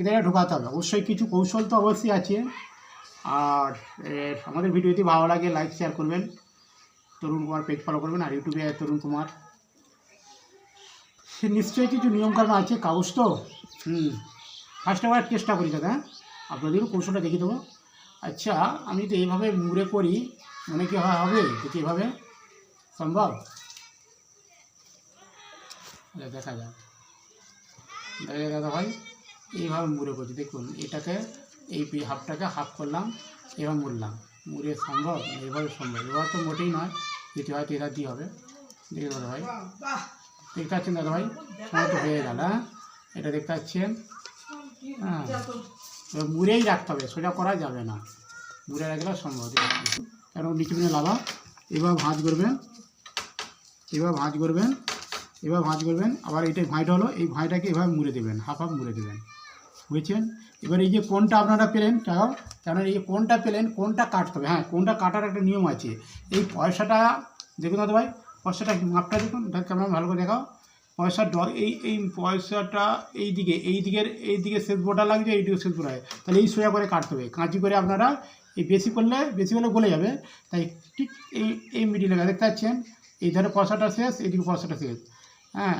কিন্তু এটা ঢোকাতে হবে অবশ্যই, কিছু কৌশল তো অবশ্যই আছে। আর আমাদের ভিডিও যদি ভালো লাগে লাইক শেয়ার করবেন, তরুণ কুমার পেজ ফলো করবেন, আর ইউটিউবে তরুণ কুমার। সে নিশ্চয়ই কিছু নিয়মকানুন আছে, কাগজ তো ফার্স্ট আবার চেষ্টা করি দাদা, হ্যাঁ আপনাদেরও কৌশলটা দেখিয়ে দেবো। আচ্ছা, আমি তো এইভাবে মুড়ে করি, মনে কি হবে দেখি এভাবে সম্ভব? দেখা যাক দাদা ভাই, এইভাবে মুড়ে করছি দেখুন, এটাকে এই হাফটাকে হাফ করলাম, এবার মুড়লাম, মুড়ে সম্ভব? এভাবে সম্ভব, এবার তো মোটেই নয়, যেটি হয়তো এটা দিয়ে হবে। দেখে দাদা ভাই, দেখতে পাচ্ছেন দাদা ভাই, সময় তো হয়ে গেল। হ্যাঁ এটা দেখতে পাচ্ছেন, হ্যাঁ এবার মুড়েই রাখতে হবে, সোজা করা যাবে না, মুড়ে রাখলে সম্ভব। কেন নিচে নিয়ে লাভা, এবার ভাঁজ করবেন, এবার ভাঁজ করবেন, এবার ভাঁজ করবেন, আবার এইটাই ভাঁজটা হলো, এই ভাঁজটাকে এভাবে মুড়ে দেবেন, হাফ হাফ মুড়ে দেবেন, বুঝছেন? এবার এই যে কোনটা আপনারা পেলেন টাকা, কেন এই যে কোনটা পেলেন, কোনটা কাটতে হবে। হ্যাঁ কোনটা কাটার একটা নিয়ম আছে। এই পয়সাটা দেখুন দাদা ভাই, পয়সাটা মাপটা দেখুন, ক্যামেরা ভালো করে দেখাও। পয়সার এই পয়সাটা এই দিকে শেষ বোটা লাগছে, এইদিকে শেষ বোটা, তাহলে এই সোজা করে কাটতে হবে, কাঁচি করে। আপনারা এই বেশি করলে গলে যাবে, তাই ঠিক এই মিডিলে দেখতে পাচ্ছেন, এই ধারে পয়সাটা শেষ, এইদিকে পয়সাটা শেষ। হ্যাঁ